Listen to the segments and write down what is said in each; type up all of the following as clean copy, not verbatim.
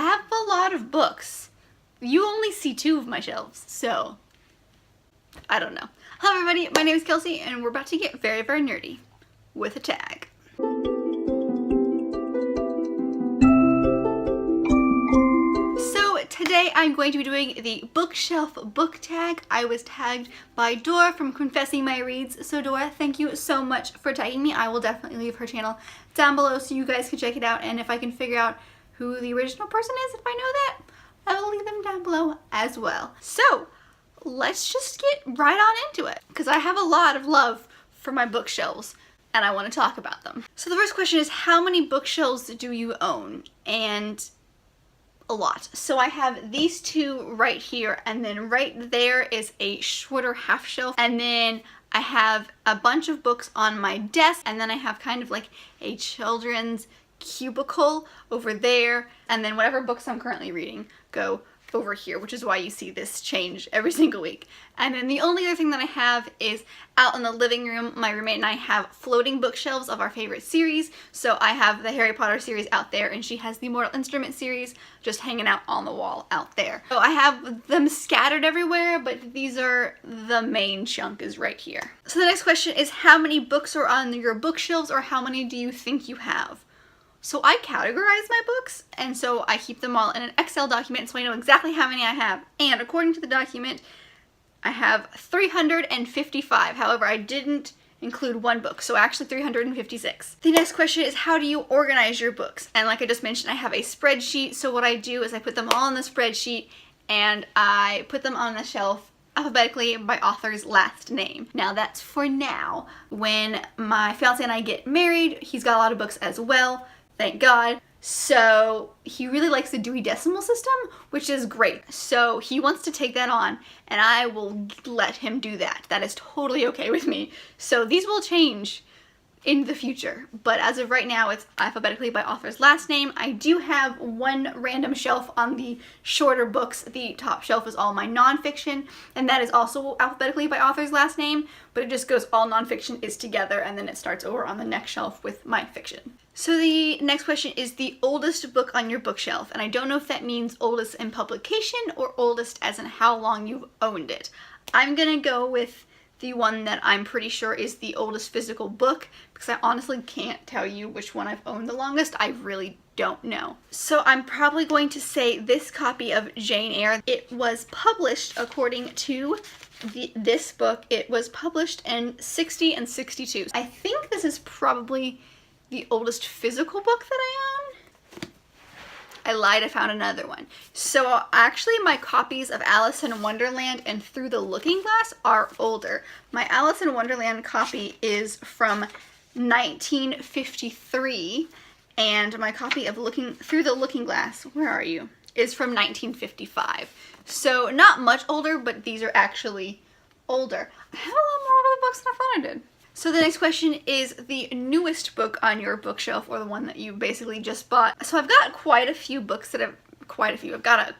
I have a lot of books. You only see 2 of my shelves, so I don't know. Hello everybody, my name is Kelsey and we're about to get very, very nerdy with a tag. So today I'm going to be doing the bookshelf book tag. I was tagged by Dora from ConfessingMyReads. So Dora, thank you so much for tagging me. I will definitely leave her channel down below so you guys can check it out, and if I can figure out who the original person is, if I know that, I will leave them down below as well. So let's just get right on into it, because I have a lot of love for my bookshelves and I want to talk about them. So the first question is, how many bookshelves do you own? And a lot. So I have these 2 right here, and then right there is a shorter half shelf, and then I have a bunch of books on my desk, and then I have kind of like a children's cubicle over there, and then whatever books I'm currently reading go over here, which is why you see this change every single week. And then the only other thing that I have is out in the living room. My roommate and I have floating bookshelves of our favorite series. So I have the Harry Potter series out there, and she has the Mortal Instrument series just hanging out on the wall out there. So I have them scattered everywhere, but these are the main chunk is right here. So the next question is, how many books are on your bookshelves, or how many do you think you have? So I categorize my books, and so I keep them all in an Excel document so I know exactly how many I have. And according to the document, I have 355. However, I didn't include one book, so actually 356. The next question is, how do you organize your books? And like I just mentioned, I have a spreadsheet. So what I do is I put them all in the spreadsheet and I put them on the shelf alphabetically by author's last name. Now that's for now. When my fiance and I get married, he's got a lot of books as well. Thank God. So he really likes the Dewey Decimal System, which is great. So he wants to take that on, and I will let him do that. That is totally okay with me. So these will change in the future, but as of right now, it's alphabetically by author's last name. I do have one random shelf on the shorter books. The top shelf is all my nonfiction, and that is also alphabetically by author's last name, but it just goes all nonfiction is together, and then it starts over on the next shelf with my fiction. So the next question is the oldest book on your bookshelf, and I don't know if that means oldest in publication or oldest as in how long you've owned it. I'm gonna go with the one that I'm pretty sure is the oldest physical book, because I honestly can't tell you which one I've owned the longest. I really don't know. So I'm probably going to say this copy of Jane Eyre. It was published, according to this book, it was published in 60 and 62. I think this is probably the oldest physical book that I own. I lied, I found another one. So actually my copies of Alice in Wonderland and Through the Looking Glass are older. My Alice in Wonderland copy is from 1953, and my copy of Through the Looking Glass, where are you, is from 1955. So not much older, but these are actually older. I have a lot more older books than I thought I did. So the next question is the newest book on your bookshelf, or the one that you basically just bought. So I've got quite a few books that I've got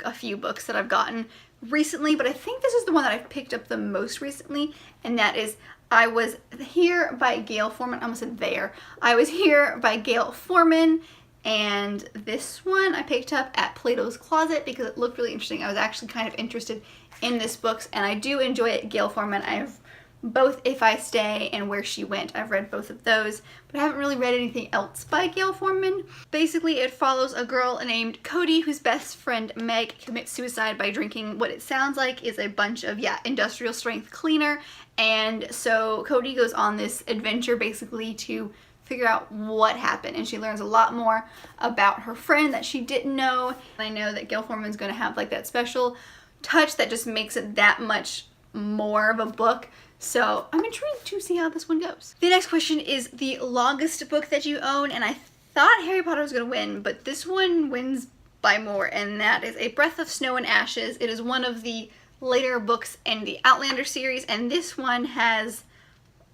a few books that I've gotten recently, but I think this is the one that I've picked up the most recently, and that is I Was Here by Gail Forman. I almost said there. I Was Here by Gail Forman, and this one I picked up at Plato's Closet because it looked really interesting. I was actually kind of interested in this book, and I do enjoy it. Gail Forman, I've both If I Stay and Where She Went. I've read both of those, but I haven't really read anything else by Gail Forman. Basically, it follows a girl named Cody whose best friend Meg commits suicide by drinking what it sounds like is a bunch of, industrial strength cleaner. And so Cody goes on this adventure basically to figure out what happened, and she learns a lot more about her friend that she didn't know. I know that Gail Forman's going to have like that special touch that just makes it that much more of a book. So I'm intrigued to see how this one goes. The next question is the longest book that you own, and I thought Harry Potter was going to win, but this one wins by more, and that is A Breath of Snow and Ashes. It is one of the later books in the Outlander series, and this one has,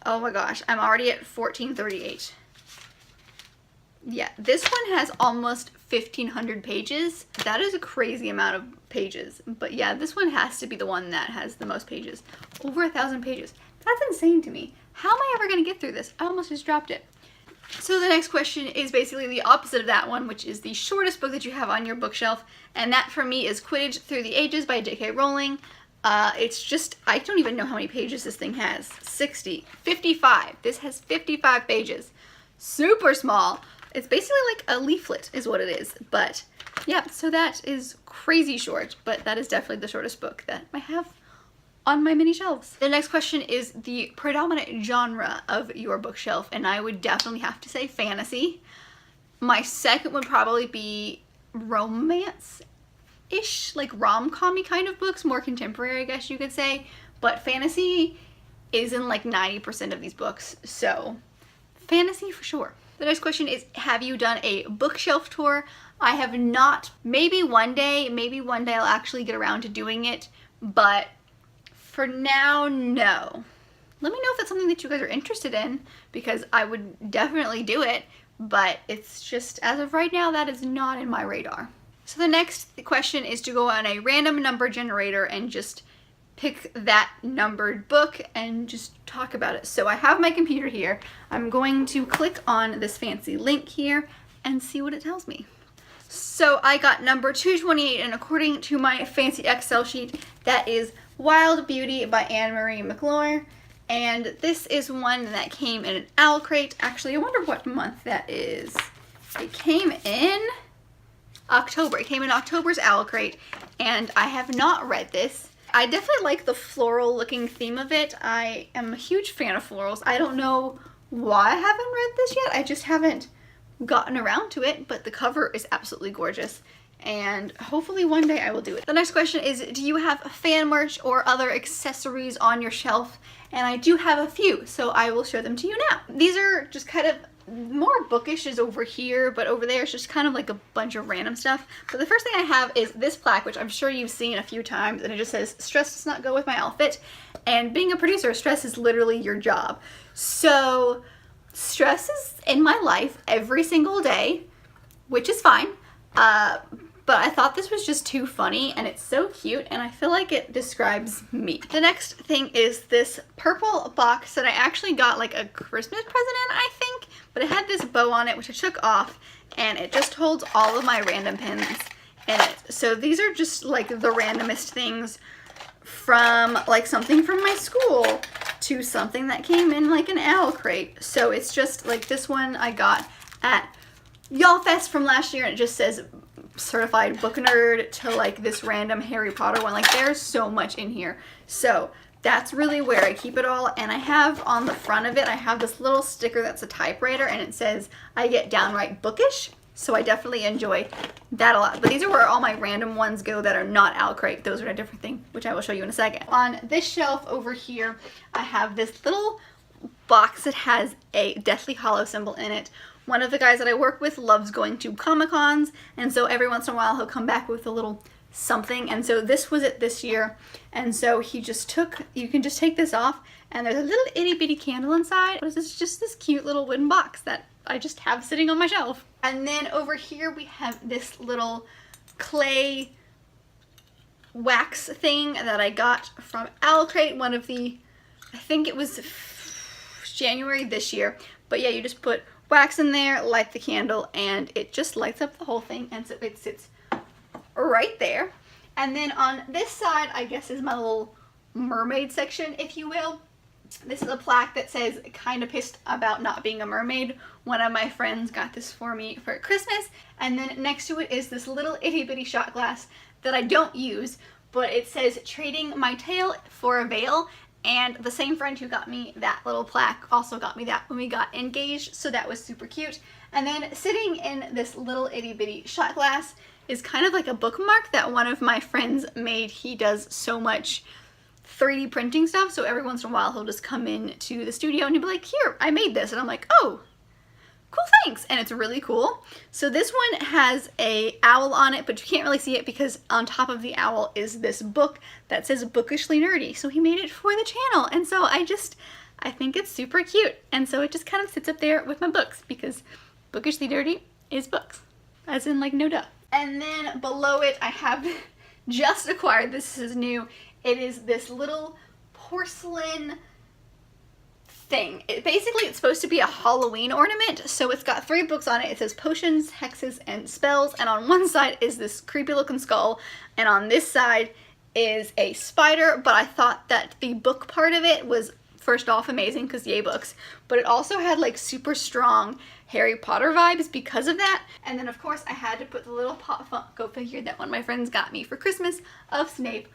oh my gosh, I'm already at 1438. Yeah, this one has almost 1,500 pages. That is a crazy amount of pages. But yeah, this one has to be the one that has the most pages. Over 1,000 pages. That's insane to me. How am I ever going to get through this? I almost just dropped it. So the next question is basically the opposite of that one, which is the shortest book that you have on your bookshelf, and that for me is Quidditch Through the Ages by J.K. Rowling. It's just, I don't even know how many pages this thing has. 60, 55. This has 55 pages. Super small. It's basically like a leaflet is what it is, but yeah, so that is crazy short, but that is definitely the shortest book that I have on my mini shelves. The next question is the predominant genre of your bookshelf, and I would definitely have to say fantasy. My second would probably be romance-ish, like rom-com-y kind of books, more contemporary, I guess you could say, but fantasy is in like 90% of these books, so fantasy for sure. The next question is, have you done a bookshelf tour? I have not. Maybe one day I'll actually get around to doing it, but for now, no. Let me know if that's something that you guys are interested in, because I would definitely do it, but it's just, as of right now, that is not in my radar. So the next question is to go on a random number generator and just pick that numbered book and just talk about it. So I have my computer here. I'm going to click on this fancy link here and see what it tells me. So I got number 228, and according to my fancy Excel sheet, that is Wild Beauty by Anne-Marie McClure, and this is one that came in an owl crate. Actually, I wonder what month that is. It came in October. It came in October's owl crate, and I have not read this. I definitely like the floral looking theme of it. I am a huge fan of florals. I don't know why I haven't read this yet. I just haven't gotten around to it, but the cover is absolutely gorgeous, and hopefully one day I will do it. The next question is, do you have fan merch or other accessories on your shelf? And I do have a few, so I will show them to you now. These are just kind of more bookish is over here, but over there it's just kind of like a bunch of random stuff. But the first thing I have is this plaque, which I'm sure you've seen a few times, and it just says, "Stress does not go with my outfit." And being a producer, stress is literally your job. So stress is in my life every single day, which is fine. But I thought this was just too funny, and it's so cute, and I feel like it describes me. The next thing is this purple box that I actually got like a Christmas present in, I think, but it had this bow on it, which I took off, and it just holds all of my random pins in it. So these are just like the randomest things, from like something from my school to something that came in like an owl crate. So it's just like this one I got at Y'all Fest from last year, and it just says certified book nerd, to like this random Harry Potter one. Like, there's so much in here. So that's really where I keep it all. And I have on the front of it, I have this little sticker that's a typewriter, and it says I get downright bookish. So I definitely enjoy that a lot. But these are where all my random ones go that are not owl crate. Those are a different thing, which I will show you in a second. On this shelf over here, I have this little box that has a Deathly Hallow symbol in it. One of the guys that I work with loves going to Comic-Cons, and so every once in a while he'll come back with a little something, and so this was it this year, and so he just took, you can just take this off, and there's a little itty bitty candle inside. It's just this cute little wooden box that I just have sitting on my shelf. And then over here we have this little clay wax thing that I got from Owl Crate, one of the, I think it was January this year, but yeah, you just put wax in there, light the candle, and it just lights up the whole thing, and so it sits right there. And then on this side, I guess, is my little mermaid section, if you will. This is a plaque that says, "Kinda pissed about not being a mermaid." One of my friends got this for me for Christmas. And then next to it is this little itty bitty shot glass that I don't use, but it says, "Trading my tail for a veil." And the same friend who got me that little plaque also got me that when we got engaged, so that was super cute. And then sitting in this little itty bitty shot glass is kind of like a bookmark that one of my friends made. He does so much 3D printing stuff, so every once in a while he'll just come in to the studio and he'll be like, "Here, I made this," and I'm like, "Oh, cool, thanks." And it's really cool. So this one has a owl on it, but you can't really see it because on top of the owl is this book that says "Bookishly Nerdy." So he made it for the channel, and so I think it's super cute, and so it just kind of sits up there with my books, because Bookishly Nerdy is books, as in like no duh. And then below it I have just acquired, this is new, it is this little porcelain thing. Basically, it's supposed to be a Halloween ornament, so it's got 3 books on it. It says potions, hexes, and spells, and on one side is this creepy looking skull, and on this side is a spider, but I thought that the book part of it was, first off, amazing because yay books, but it also had like super strong Harry Potter vibes because of that. And then of course I had to put the little Pop Funko figure that one of my friends got me for Christmas of Snape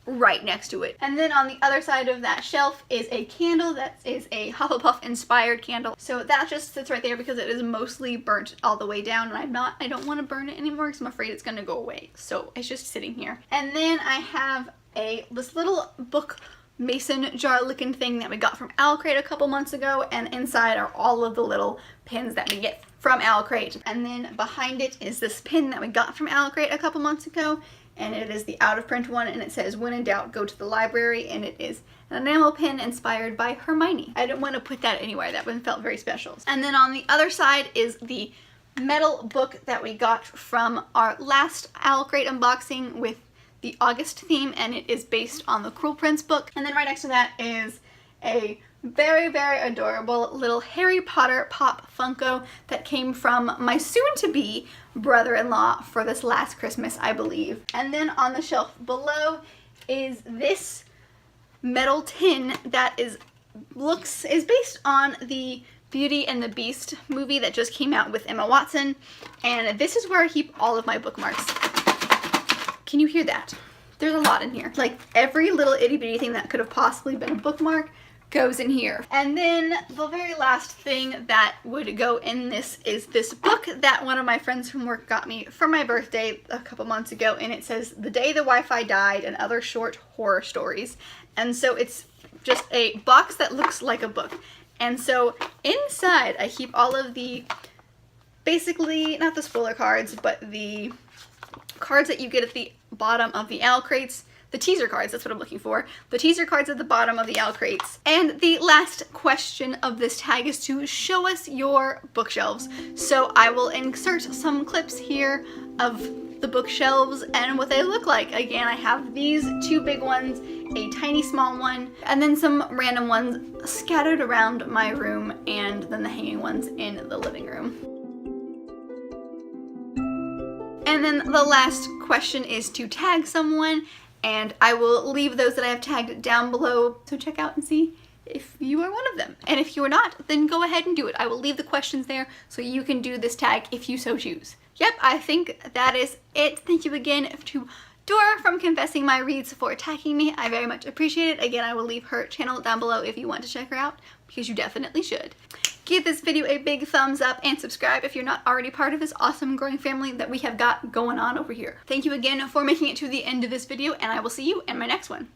right next to it. And then on the other side of that shelf is a candle that is a Hufflepuff inspired candle. So that just sits right there because it is mostly burnt all the way down, and I don't want to burn it anymore because I'm afraid it's going to go away. So it's just sitting here. And then I have this little book mason jar looking thing that we got from Owl Crate a couple months ago, and inside are all of the little pins that we get from Owl Crate. And then behind it is this pin that we got from Owl Crate a couple months ago, and it is the out of print one, and it says when in doubt go to the library, and it is an enamel pin inspired by Hermione. I didn't want to put that anywhere, that one felt very special. And then on the other side is the metal book that we got from our last Owl Crate unboxing with the August theme, and it is based on the Cruel Prince book. And then right next to that is a very, very adorable little Harry Potter Pop Funko that came from my soon-to-be brother-in-law for this last Christmas, I believe. And then on the shelf below is this metal tin that is based on the Beauty and the Beast movie that just came out with Emma Watson, and this is where I keep all of my bookmarks. Can you hear that? There's a lot in here. Like every little itty bitty thing that could have possibly been a bookmark goes in here. And then the very last thing that would go in this is this book that one of my friends from work got me for my birthday a couple months ago, and it says The Day the Wi-Fi Died and Other Short Horror Stories. And so it's just a box that looks like a book. And so inside I keep all of the, basically not the spoiler cards, but the cards that you get at the bottom of the Owl Crates. The teaser cards, that's what I'm looking for. The teaser cards at the bottom of the Owl Crates. And the last question of this tag is to show us your bookshelves. So I will insert some clips here of the bookshelves and what they look like. Again, I have these 2 big ones, a tiny small one, and then some random ones scattered around my room, and then the hanging ones in the living room. And then the last question is to tag someone, and I will leave those that I have tagged down below, so check out and see if you are one of them. And if you are not, then go ahead and do it. I will leave the questions there so you can do this tag if you so choose. Yep, I think that is it. Thank you again to Dora from Confessing My Reads for tagging me. I very much appreciate it. Again, I will leave her channel down below if you want to check her out, because you definitely should. Give this video a big thumbs up and subscribe if you're not already part of this awesome growing family that we have got going on over here. Thank you again for making it to the end of this video, and I will see you in my next one.